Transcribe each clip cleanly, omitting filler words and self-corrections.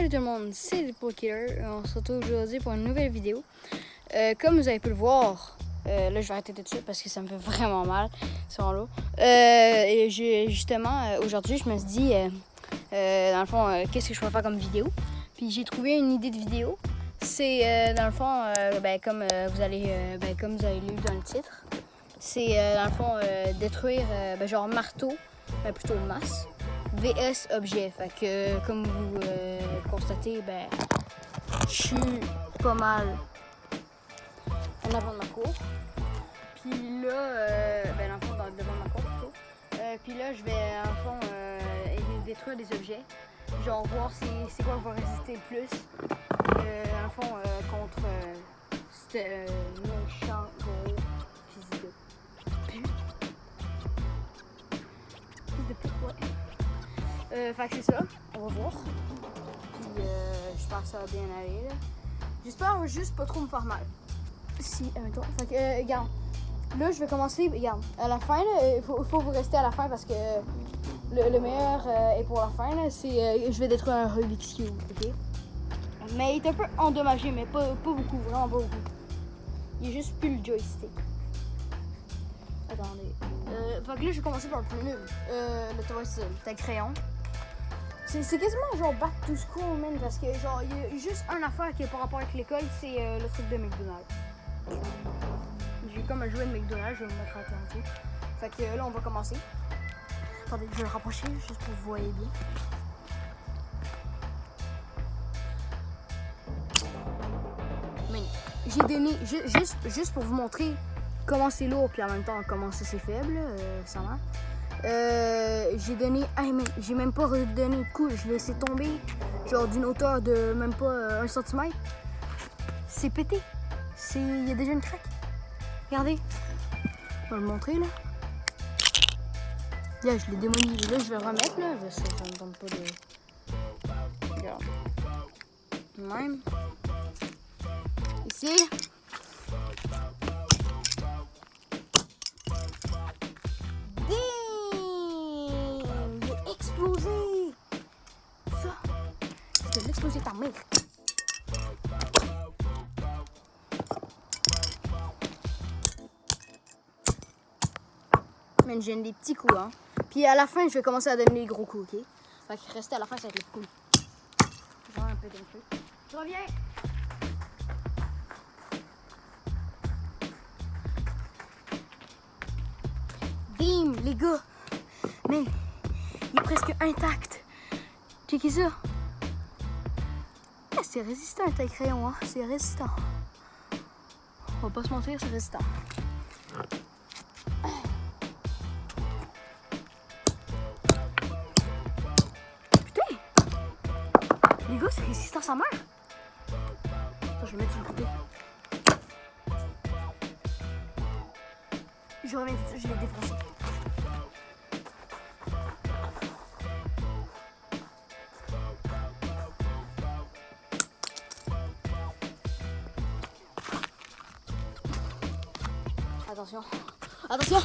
Salut tout le monde, c'est LipoKiller. On se retrouve aujourd'hui pour une nouvelle vidéo. Comme vous avez pu le voir, là je vais arrêter tout de suite parce que ça me fait vraiment mal sur l'eau. Et justement, aujourd'hui je me suis dit, dans le fond, qu'est-ce que je peux faire comme vidéo. Puis j'ai trouvé une idée de vidéo. C'est dans le fond, comme vous allez lu dans le titre, c'est dans le fond détruire genre marteau, plutôt masse. VS objet. Fait que comme vous constatez, je suis pas mal en avant de ma cour. Puis là, dans le fond, devant ma cour plutôt. Puis là, je vais en fond détruire des objets. Genre voir c'est quoi qui va résister le plus. En fond, contre ce méchant gros fils de pute. Fils de pute, ouais. Fait que c'est ça, on va voir. Puis j'espère que ça va bien aller. J'espère juste pas trop me faire mal. Si, mettons. Fait que, regarde. Là, je vais commencer. Regarde, à la fin, il faut vous rester à la fin parce que le meilleur est pour la fin. Je vais détruire un Rubik's Cube, ok? Mais il est un peu endommagé, mais pas beaucoup, vraiment pas beaucoup. Il est juste plus le joystick. Attendez. Fait que là, je vais commencer par le plus nul. Le toast, t'as crayon. C'est quasiment genre back to school, man, parce que genre, il y a juste une affaire qui est par rapport avec l'école, c'est le truc de McDonald's. J'ai comme un jouet de McDonald's, je vais me mettre à attention. Fait que là, on va commencer. Attendez, je vais le rapprocher juste pour que vous voyez bien. Mais j'ai donné, juste pour vous montrer comment c'est lourd, puis en même temps comment c'est faible, ça va. J'ai donné, j'ai même pas redonné de coup, je l'ai laissé tomber, genre d'une hauteur de même pas 1 cm. C'est pété, il y a déjà une craque. Regardez, je vais le montrer là. Là, je l'ai démoli, là je vais le remettre là, ça me tente pas de. Regarde. Même. Ici. Je vais l'exploser ta mère. Mais j'ai des petits coups, hein. Puis à la fin, je vais commencer à donner les gros coups, ok? Fait que rester à la fin, ça va être le cool. Genre un peu d'un peu. Je reviens! Bim, les gars! Mais il est presque intact. Checkez ça. C'est résistant un taille crayon, hein? C'est résistant. On va pas se mentir, c'est résistant. Putain! Les gars, c'est résistant sa mère. Attends, je vais mettre sur le côté. Je reviens tout de suite, je l'ai défoncé. Attention, attention!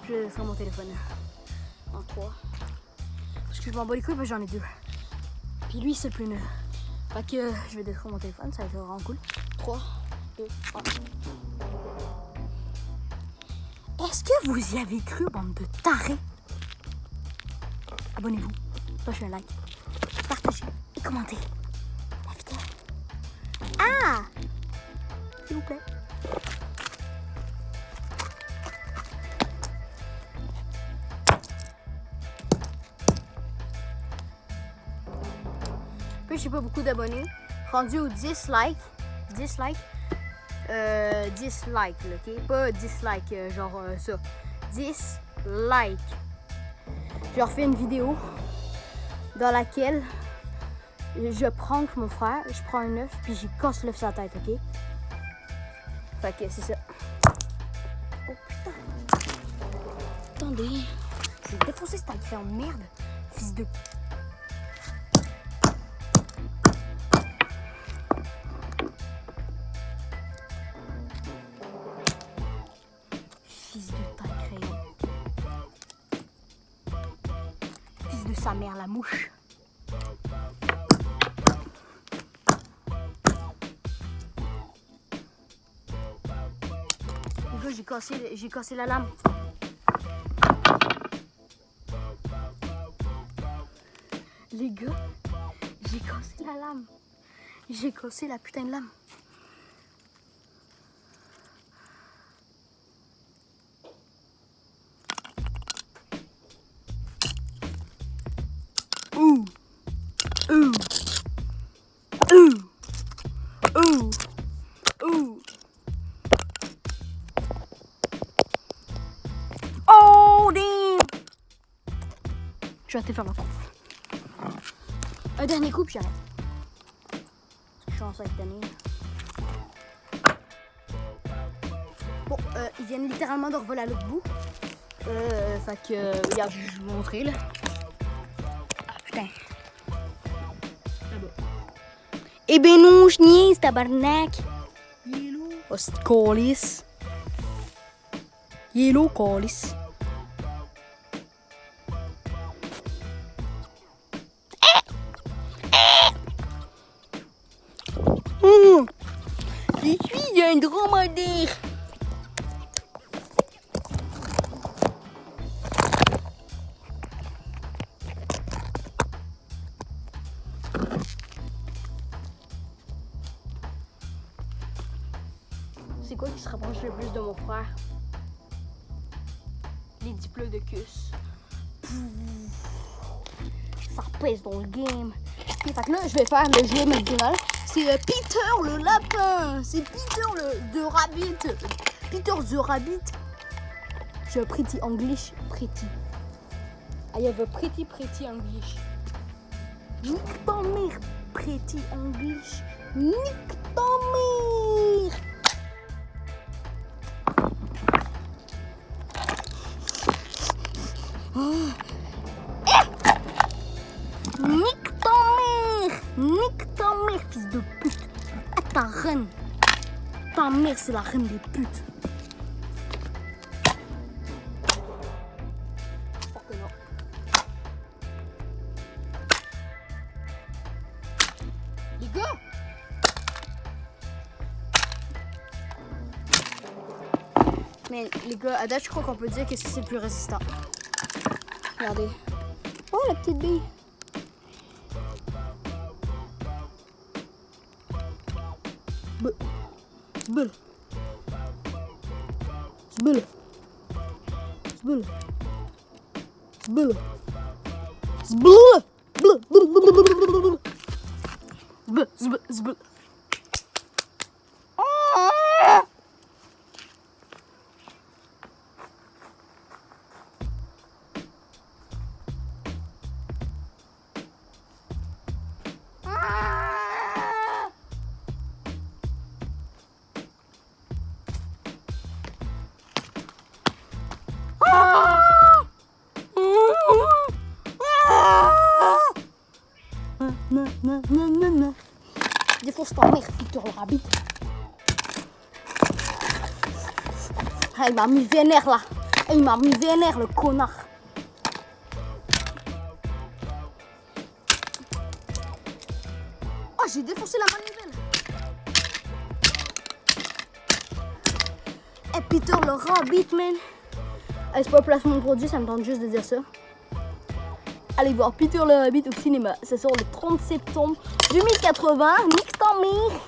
Je vais faire mon téléphone en 3. Parce que je m'en bats les couilles parce que j'en ai 2. Puis lui, c'est le plus nul. Fait que je vais détruire mon téléphone, ça va être vraiment cool. 3, 2, 1. Est-ce que vous y avez cru, bande de tarés? Abonnez-vous, lâchez un like, partagez et commentez. Ah! S'il vous plaît. Puis j'ai pas beaucoup d'abonnés. Rendu au 10 likes. 10 likes. 10 likes, ok? Pas 10 likes, genre ça. 10 likes. Je refais une vidéo dans laquelle je prank mon frère, je prends un œuf, puis j'y casse l'œuf sur la tête, ok? Fait que c'est ça. Oh putain! Attendez! Je vais défoncer cette crayon de merde, fils de. Fils de taille crayon. de sa mère, la mouche. Les gars, j'ai cassé la lame. Les gars, j'ai cassé la lame. J'ai cassé la putain de lame. Ouh. Ouh. Ouh. Ouh. Ouh. Oh, damn! Je vais te faire le coup. Un dernier coup, puis j'arrête. Je suis en 5 années. Bon, ils viennent littéralement de revoler à l'autre bout. Fait que, regarde, je vais vous montrer là. Ah putain. Là-bas. Eh ben non, je niaise, tabarnak. Yellow. Oh, c'est colis. Yellow colis. Je suis un dromadaire. C'est quoi qui se rapproche le plus de mon frère? Les diplômes de cus. Ça pèse dans le game. Okay, fait que là, je vais faire le jouet McDonald's. C'est Peter le lapin. C'est Peter the Rabbit. Peter the Rabbit. J'ai un pretty English. Pretty. I have a pretty English. Nique ta mère, pretty English. Nique ta mère. Nique ta mère! Nique ta mère, fils de pute! Ah, ta reine! Ta mère, c'est la reine des putes! Oh que non! Les gars! Mais les gars, à date, je crois qu'on peut dire que c'est le plus résistant. Regardez. Oh, la petite bille! Zbul. Zbul. Zbul. Zbul. Zbul. Zbul. Zbul. Zbul. Défonce ta mère, Peter le Rabbit. Ah, il m'a mis vénère là. Il m'a mis vénère, le connard. Oh, j'ai défoncé la manivelle. Eh, Peter le Rabbit, man. C'est pas un placement de produit, ça me tente juste de dire ça. Allez voir Peter le Rabbit au cinéma. Ça sort le 30 septembre 2080. Nique ta mère.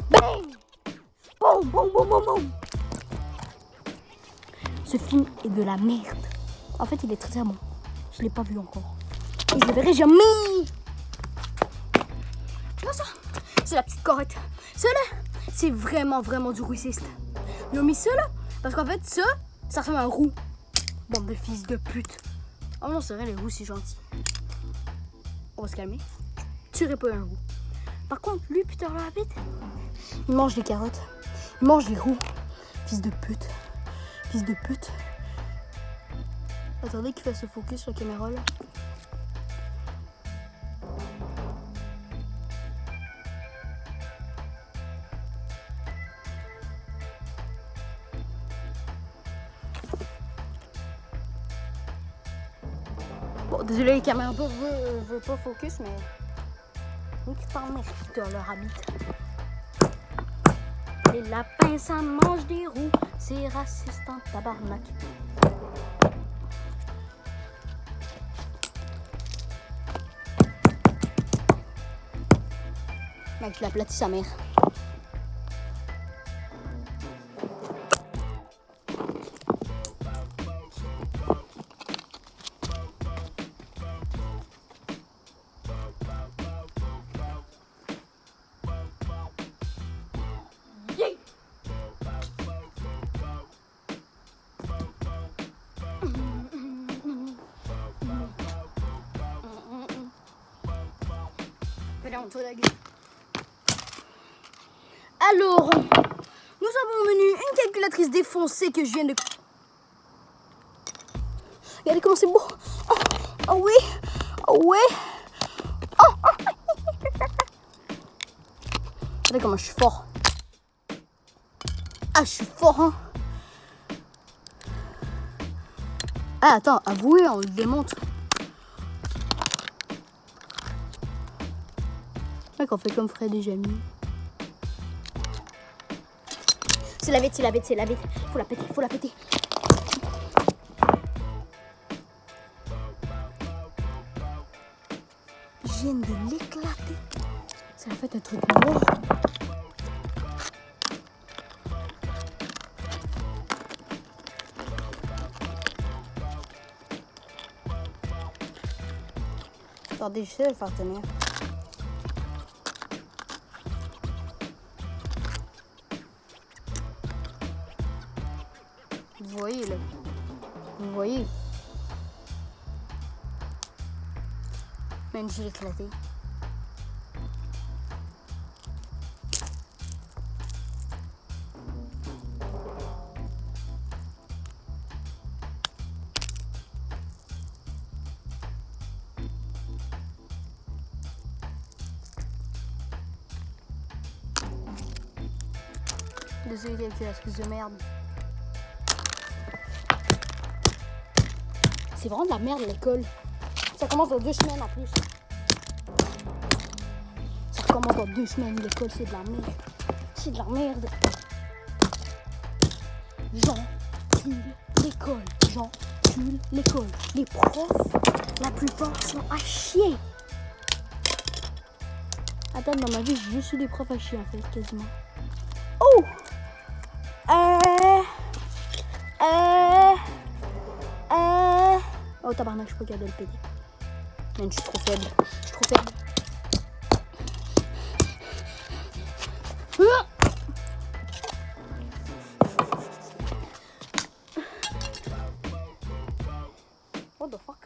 Bang. Boum, boum, boum, boum, boum. Ce film est de la merde. En fait, il est très bon. Je l'ai pas vu encore. Et je le verrai jamais. Tu vois ça? C'est la petite corette. Ça là, c'est vraiment du roussiste. Ils ont mis ça là parce qu'en fait, ça ressemble à un roux. Bande de fils de pute. Oh non, c'est vrai, les roux, c'est gentil. On va se calmer. Tuerai pas un roux. Par contre, lui, Peter le Rabbit, il mange les carottes. Il mange les roux. Fils de pute. Fils de pute. Attendez qu'il fasse le focus sur la caméra, là. Désolé, les caméras veut pas focus, mais... Nique ta mère, putain, leur habite. Les lapins, ça mange des roues. C'est raciste en tabarnak. Mec, je l'aplatis sa mère. Alors, nous avons au menu une calculatrice défoncée que je viens de... Regardez comment c'est beau. Oh, oh oui, oh oui. Oh, oh. Regardez comment je suis fort. Ah, je suis fort, hein. Ah, attends, avouez, on le démonte. Mec, on fait comme Fred et Jamie. C'est la bête, c'est la bête, c'est la bête. Faut la péter, faut la péter. Je viens de l'éclater. Ça a fait un truc mort. Attendez, je sais le faire tenir. Vous voyez là. Vous voyez. Même j'ai éclaté. Désolé, calculatrice de merde. C'est vraiment de la merde l'école. Ça commence dans 2 semaines en plus. Ça recommence dans 2 semaines l'école, c'est de la merde. C'est de la merde. J'encule l'école. J'encule l'école. Les profs, la plupart sont à chier. Attends, dans ma vie, j'ai juste eu des profs à chier en fait, quasiment. Oh! Oh tabarnak, je peux pas garder le péter. Man, je suis trop faible. Je suis trop faible. What the fuck?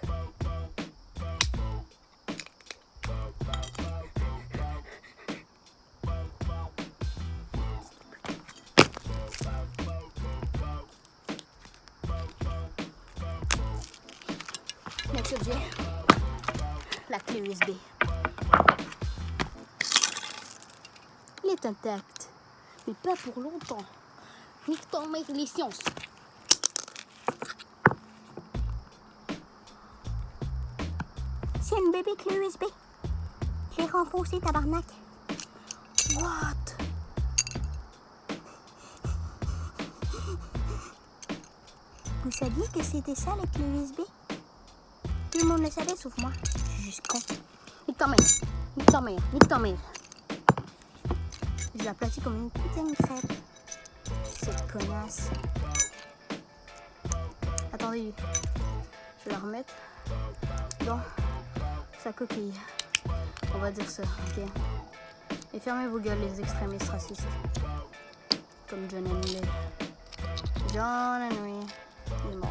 Mercredi, la clé USB. Il est intact, mais pas pour longtemps. Nique ton mec les sciences. C'est une bébé clé USB. Je l'ai renforcée, tabarnak. What? Vous saviez que c'était ça les clés USB? Tout le monde le savait sauf moi. Je suis juste con. Nique ta mère. Nique ta mère. Nique ta mère. Je l'aplatis comme une putain de crêpe. Cette connasse. Attendez. Je vais la remettre dans sa coquille. On va dire ça, ok? Et fermez vos gueules, les extrémistes racistes. Comme John Henry. John Henry. Il est mort.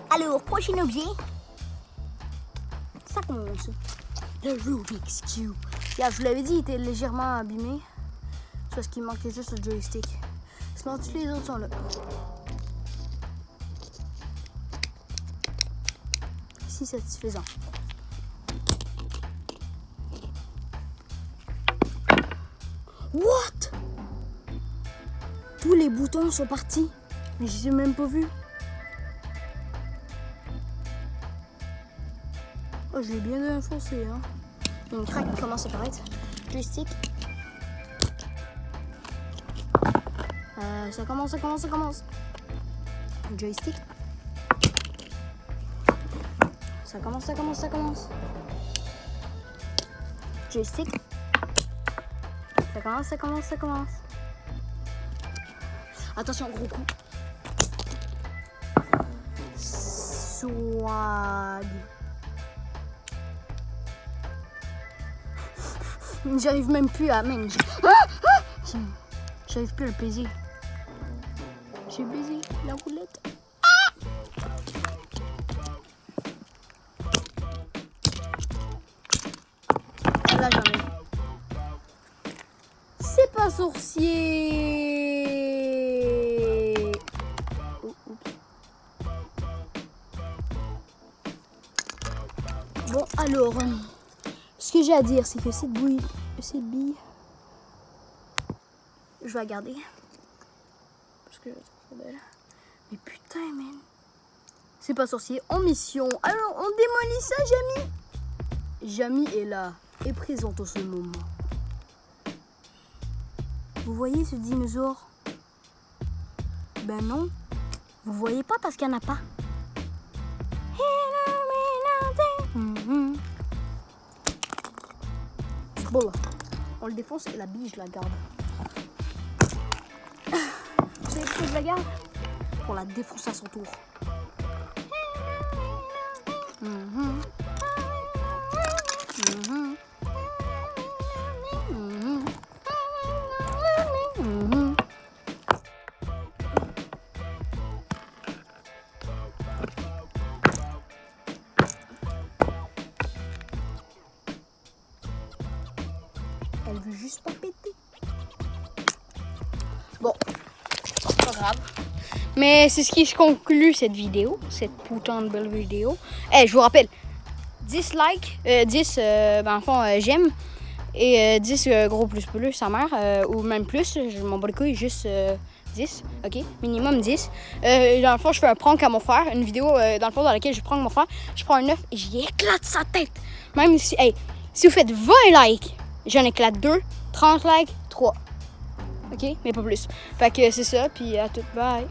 Alors, prochain objet. Ça commence. Le Rubik's Cube. Yeah, je vous l'avais dit, il était légèrement abîmé. C'est parce qu'il manquait juste le joystick. Sinon, tous les autres sont là. Si satisfaisant. What? Tous les boutons sont partis. Mais je les ai même pas vus. Oh, je l'ai bien enfoncé, hein. Il y a une craque qui commence à apparaître. Joystick. Ça commence. Joystick. Ça commence. Joystick. Ça commence. Attention, gros coup. Swag. J'arrive même plus à... J'arrive plus à le baiser. J'ai baisé la roulette. Là, j'en ai. C'est pas sorcier. Bon, alors, ce que j'ai à dire, c'est que cette bille, je vais la garder. Parce que je la trouve trop belle. Mais putain, man. C'est pas sorcier, en mission. Alors, on démolit ça, Jamie. Jamie est là, est présente en ce moment. Vous voyez ce dinosaure? Ben non. Vous le voyez pas parce qu'il n'y en a pas. Bon là, on le défonce et la bille, je la garde. Vous savez pourquoi je la garde? Pour la défoncer à son tour. Elle veut juste pas péter. Bon, c'est pas grave. Mais c'est ce qui conclut cette vidéo, cette putain de belle vidéo. Je vous rappelle, 10 likes, 10 en fond j'aime et 10 gros plus sa mère ou même plus, je m'en bats les couilles, juste 10, ok, minimum 10. Dans le fond, je fais un prank à mon frère, une vidéo dans le fond dans laquelle je prank mon frère, je prends un œuf et j'y éclate sa tête. Même si, si vous faites 20 likes, j'en éclate 2, 30 likes, 3. Ok, mais pas plus. Fait que c'est ça, puis à tout, bye.